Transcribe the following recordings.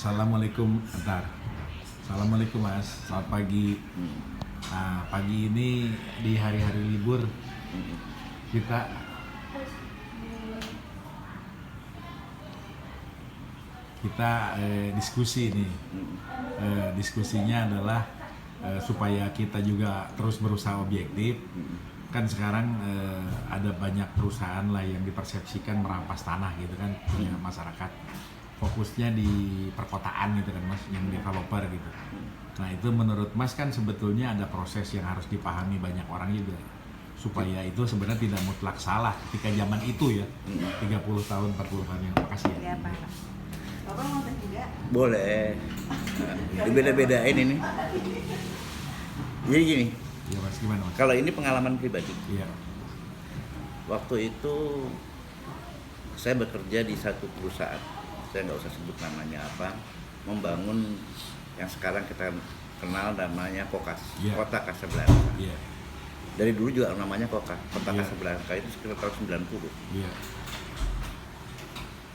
Assalamualaikum, Antar. Assalamualaikum Mas, selamat pagi. Nah, pagi ini di hari-hari libur kita diskusi nih. Diskusinya adalah supaya kita juga terus berusaha objektif. Kan sekarang ada banyak perusahaan lah yang dipersepsikan merampas tanah gitu kan punya masyarakat. Fokusnya di perkotaan gitu kan Mas, yang developer gitu. Nah itu menurut Mas kan sebetulnya ada proses yang harus dipahami banyak orang juga, supaya itu sebenarnya tidak mutlak salah ketika zaman itu ya, 30 tahun, 40 tahun yang. Makasih ya. Pak. Bapak mau teh juga? Boleh. Beda-bedain ini. Jadi gini, Iya Mas, gimana Mas? kalau ini pengalaman pribadi. Iya. Waktu itu saya bekerja di satu perusahaan, saya nggak usah sebut namanya apa, membangun yang sekarang kita kenal namanya Kokas, Yeah. Kota Kasablanka. Iya. Dari dulu juga namanya Kota Yeah. Kasablanka, itu sekitar tahun 90. Iya.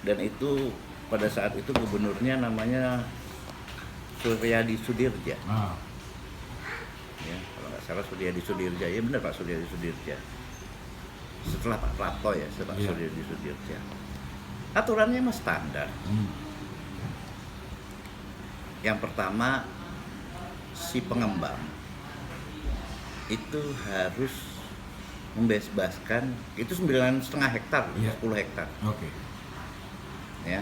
Dan itu pada saat itu gubernurnya namanya Suryadi Sudirja. Ah, Ya, kalau nggak salah Suryadi Sudirja, ya benar Pak Suryadi Sudirja. Setelah Pak Prato ya, setelah Iya. Suryadi Sudirja. Aturannya mah standar. Yang pertama, si pengembang itu harus membebaskan itu 9,5 hektar, Iya. 10 hektar, oke. ya,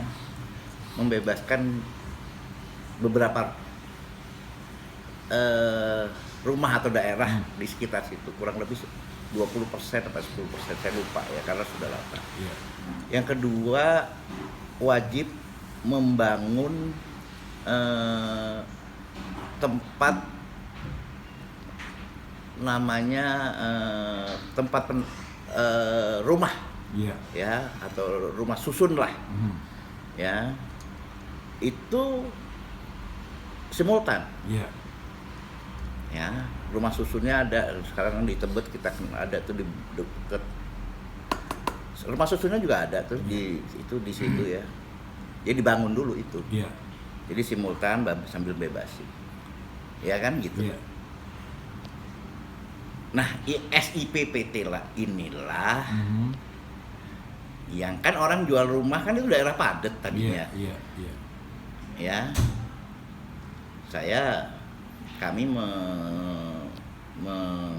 membebaskan beberapa rumah atau daerah di sekitar situ, kurang lebih 20% atau 10%, saya lupa ya karena sudah lama. Iya. Yang kedua, wajib membangun tempat namanya rumah Iya. ya, atau rumah susun lah ya, itu simultan Iya. ya. Rumah susunnya ada sekarang di Tebet, kita ada tuh di dekat rumah susunnya juga ada tuh di situ ya. Jadi dibangun dulu itu. Iya. Jadi simultan sambil bebasin. Ya kan gitu. Iya. Nah, SIPPT lah inilah yang kan orang jual rumah kan itu daerah padat tadinya. Iya. Iya. Ya. Kami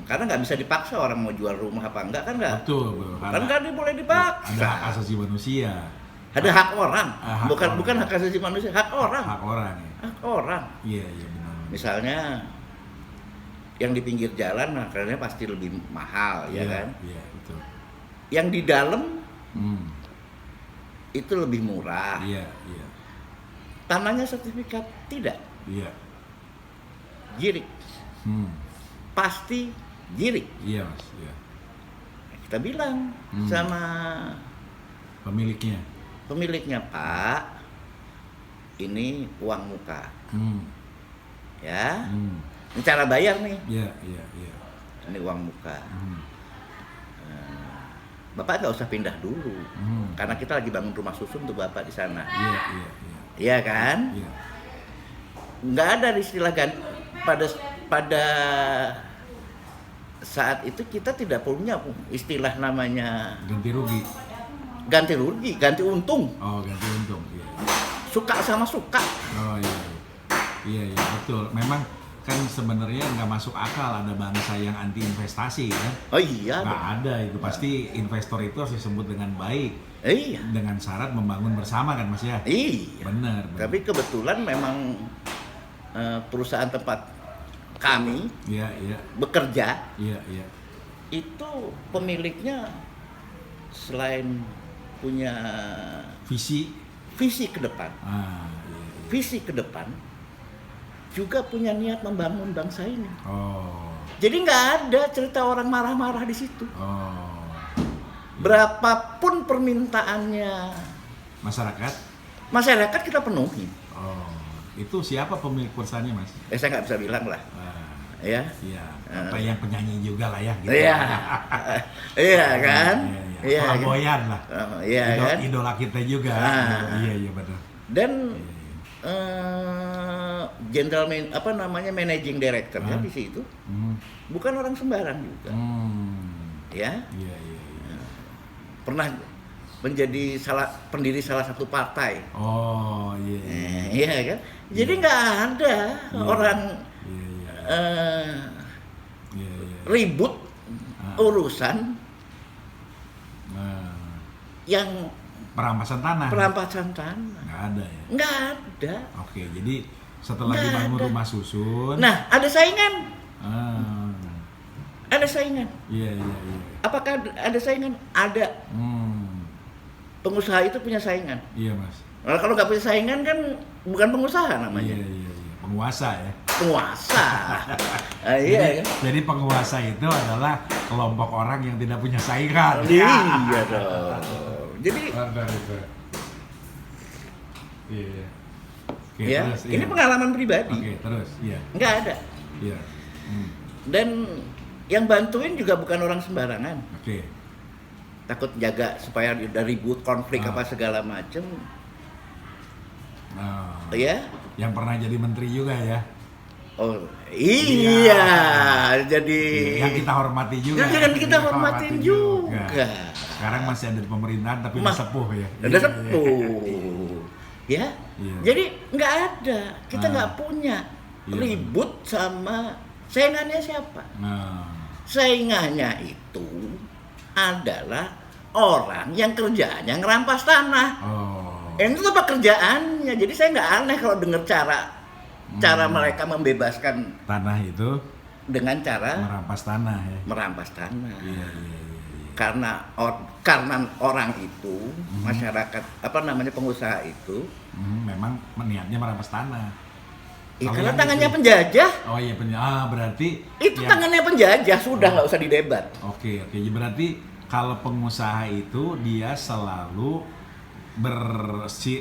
karena nggak bisa dipaksa orang mau jual rumah apa enggak kan nggak. Betul. Kan nggak boleh dipaksa. Ada hak asasi manusia. Ada hak orang, Hak bukan orang. hak asasi manusia, hak orang. Hak orang ya. Hak orang. Iya benar. Misalnya yang di pinggir jalan harganya pasti lebih mahal, ya kan? Iya, betul. Yang di dalam Hmm. itu lebih murah. Iya. Tanahnya sertifikat tidak, Iya. girik. Pasti girik. Iya Mas, iya. Kita bilang sama Pemiliknya. pemiliknya, Pak, ini uang muka, ya. Ini cara bayar nih, Iya. ini uang muka. Bapak nggak usah pindah dulu, karena kita lagi bangun rumah susun untuk Bapak di sana. Iya. Iya kan? Iya. Nggak ada istilah ganti pada saat itu kita tidak punya istilah namanya Ganti rugi. ganti untung. Oh, ganti untung. Iya. Suka sama suka. Oh iya, betul. Memang kan sebenarnya nggak masuk akal ada bangsa yang anti investasi kan? Oh iya. Nggak ada itu. Pasti investor itu harus disebut dengan baik. Iya. Dengan syarat membangun bersama kan Mas ya? Iya. Benar. Tapi kebetulan memang perusahaan tempat kami Iya. bekerja Iya. itu pemiliknya selain punya Visi. visi ke depan, visi ke depan juga punya niat membangun bangsa ini. Oh. Jadi nggak ada cerita orang marah-marah di situ. Oh. Berapapun permintaannya masyarakat kita penuhi. Oh. Itu siapa pemilik perusahaannya Mas? Saya nggak bisa bilang lah, ya. Iya. Apa yang penyanyi juga lah ya? Gitu. Iya, iya kan? Iya. Flamboyan lah. Iya kan? Idola kita juga. Ah. Iya benar. Dan managing director Ah. di situ Hmm. bukan orang sembarang juga. Ya, Iya, iya, iya. pernah menjadi pendiri salah satu partai. Oh, iya, iya. Iya kan? Jadi nggak ada Iya. orang Iya, iya. Iya, iya. ribut Ah. urusan Nah, yang perampasan tanah. perampasan tanah. Nggak ada ya. Nggak ada. Oke, jadi setelah Nggak dibangun ada. rumah susun. Nah, ada saingan. Ah, Ada saingan. iya, iya, iya. Apakah ada saingan? Ada. Pengusaha itu punya saingan. Iya, Mas. Nah, kalau nggak punya saingan kan bukan pengusaha Iya, namanya. iya, iya. Penguasa ya. Penguasa. Ah, iya kan? Jadi penguasa itu adalah kelompok orang yang tidak punya saingan. Iya dong. Jadi Benar itu. Iya, iya. Oke, ya, terus, ini iya. pengalaman pribadi. Oke, terus, iya, Nggak ada. iya. Dan yang bantuin juga bukan orang sembarangan. Oke. Takut jaga supaya ada ribut, konflik Ah. apa segala macem. Nah, Ya. yang pernah jadi menteri juga ya. Oh, iya. Jadi Yang kita hormati juga. Yang kita Yang hormatin juga. Sekarang masih ada di pemerintahan tapi udah sepuh ya. Udah Iya, sepuh. Ya. Iya. Jadi nggak ada. Kita Ah. nggak punya Iya. ribut sama saingannya siapa. Nah, Saingannya itu adalah orang yang kerjaannya ngerampas tanah. oh. Itu apa kerjaannya? Jadi saya nggak aneh kalau dengar cara mereka membebaskan Tanah itu dengan cara merampas tanah ya. merampas tanah. Iya, iya, iya, iya. Karena orang itu, masyarakat pengusaha itu, Memang niatnya merampas tanah. karena yang tangannya itu- penjajah. Oh iya, berarti Itu yang- tangannya penjajah, sudah nggak usah didebat. Oke, oke. Jadi berarti kalau pengusaha itu dia selalu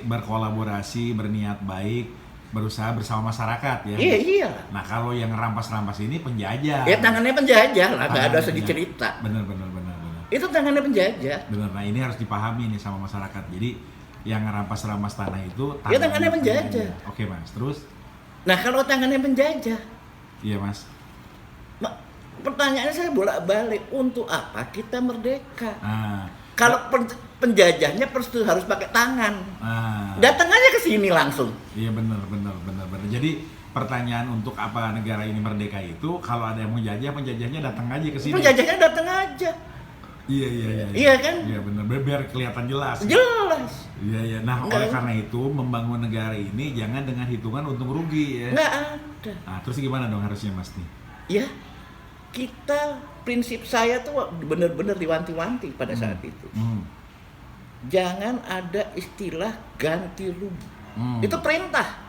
berkolaborasi, berniat baik, berusaha bersama masyarakat ya. Iya, iya. Nah, kalau yang rampas-rampas ini penjajah. Ya tangannya penjajah lah, nggak ada Tangannya segi penjajah. cerita. Bener, bener, bener, bener. Itu tangannya penjajah. Bener. Nah, ini harus dipahami nih sama masyarakat. Jadi yang rampas-rampas tanah itu Ya, tangannya penjajah. Oke, Mas. Terus? Nah kalau tangannya penjajah, Iya, Mas. pertanyaannya saya bolak-balik, untuk apa kita merdeka? Nah, Kalau penjajahnya harus pakai tangan, nah. datang aja ke sini langsung. Iya, bener, bener, bener, bener. Jadi pertanyaan untuk apa negara ini merdeka itu, kalau ada yang menjajah, penjajahnya datang aja ke sini. Penjajahnya datang aja, Iya, iya, iya. Iya kan? Iya, bener. Biar kelihatan jelas. jelas. Iya, iya. Nah, Enggak. oleh karena itu membangun negara ini jangan dengan hitungan untung rugi ya. Nggak ada. Nah, terus gimana dong harusnya, Mas nih? Ya, kita prinsip saya tuh benar-benar diwanti-wanti pada saat itu. Jangan ada istilah ganti rugi. Itu perintah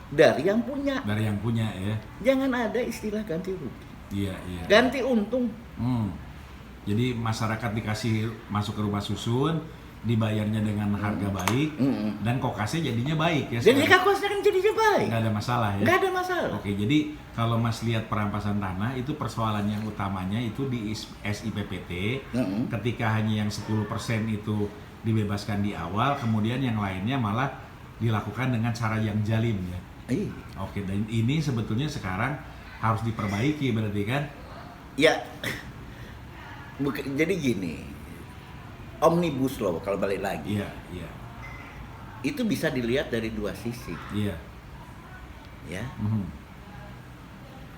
dari yang punya. Dari yang punya ya. Jangan ada istilah ganti rugi. Iya, iya. Ganti untung. Jadi masyarakat dikasih masuk ke rumah susun, dibayarnya dengan harga baik, dan kokasnya jadinya baik ya. Jadi sekarang. kakosnya kan jadinya baik. Nggak ada masalah ya. Nggak ada masalah. Oke, jadi kalau Mas lihat perampasan tanah itu persoalan yang utamanya itu di SIPPT, ketika hanya yang 10% itu dibebaskan di awal, kemudian yang lainnya malah dilakukan dengan cara yang jalim ya. Iya. Oke, dan ini sebetulnya sekarang harus diperbaiki berarti kan? Ya, jadi gini, omnibus law kalau balik lagi, Iya, iya, itu bisa dilihat dari dua sisi, iya. ya. Mhm.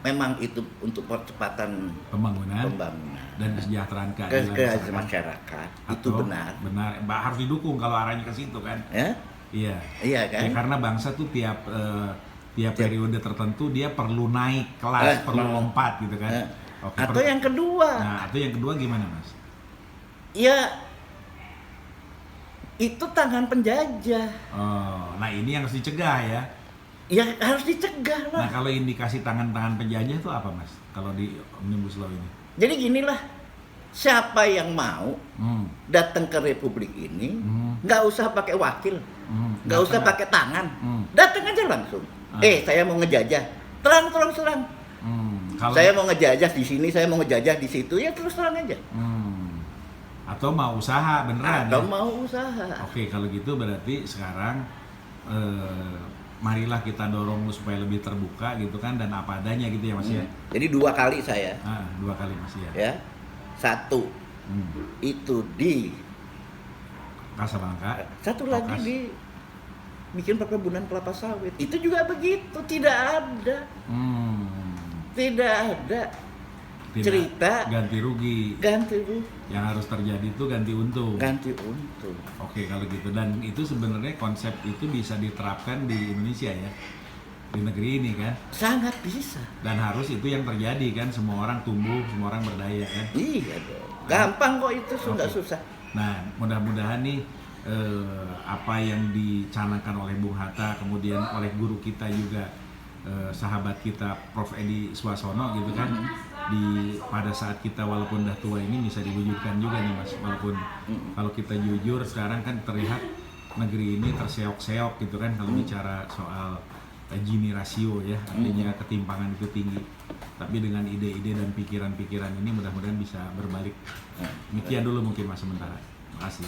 Memang itu untuk percepatan Pembangunan pembangunan dan kesejahteraan ke keadilan masyarakat, itu Atau benar, benar, harus didukung kalau arahnya ke situ kan? ya, Iya. iya kan? Ya, karena bangsa tuh tiap periode tertentu dia perlu naik kelas, perlu lompat gitu kan. Oke, Atau yang kedua, Nah, atau yang kedua gimana, Mas? ya itu tangan penjajah, Oh, nah ini yang harus dicegah ya. ya harus dicegah Nah, lah. kalau indikasi tangan-tangan penjajah itu apa, Mas? Kalau di Omnibus Law ini? Jadi ginilah, siapa yang mau datang ke Republik ini, nggak usah pakai wakil, nggak usah pakai tangan, datang aja langsung. Saya mau ngejajah, terang. Kalau Saya mau ngejajah di sini, saya mau ngejajah di situ, ya terus terang aja. Atau mau usaha beneran Atau ya? mau usaha. Oke, kalau gitu berarti sekarang marilah kita dorong supaya lebih terbuka gitu kan, dan apa adanya gitu ya Mas ya. Jadi 2 kali saya 2 kali Mas ya. ya. 1 itu di Kasablanca. 1 lagi Kokas. di bikin perkebunan kelapa sawit. Itu juga begitu, tidak ada. Tidak ada Tidak cerita ganti rugi. ganti rugi, Yang harus terjadi itu ganti untung. ganti untung. Oke kalau gitu, dan itu sebenarnya konsep itu bisa diterapkan di Indonesia ya, di negeri ini kan, Sangat bisa. dan harus itu yang terjadi kan, semua orang tumbuh, semua orang berdaya kan. Iya dong. Gampang kok itu, nggak Oke. susah. Nah mudah-mudahan nih apa yang dicanangkan oleh Bung Hatta, kemudian oleh guru kita juga, sahabat kita Prof. Edi Suasono gitu kan, pada saat kita walaupun udah tua ini bisa diwujudkan juga nih Mas, walaupun kalau kita jujur sekarang kan terlihat negeri ini terseok-seok gitu kan kalau bicara soal Gini rasio ya, artinya ketimpangan itu tinggi, tapi dengan ide-ide dan pikiran-pikiran ini mudah-mudahan bisa berbalik. Demikian dulu mungkin Mas sementara. Terima kasih.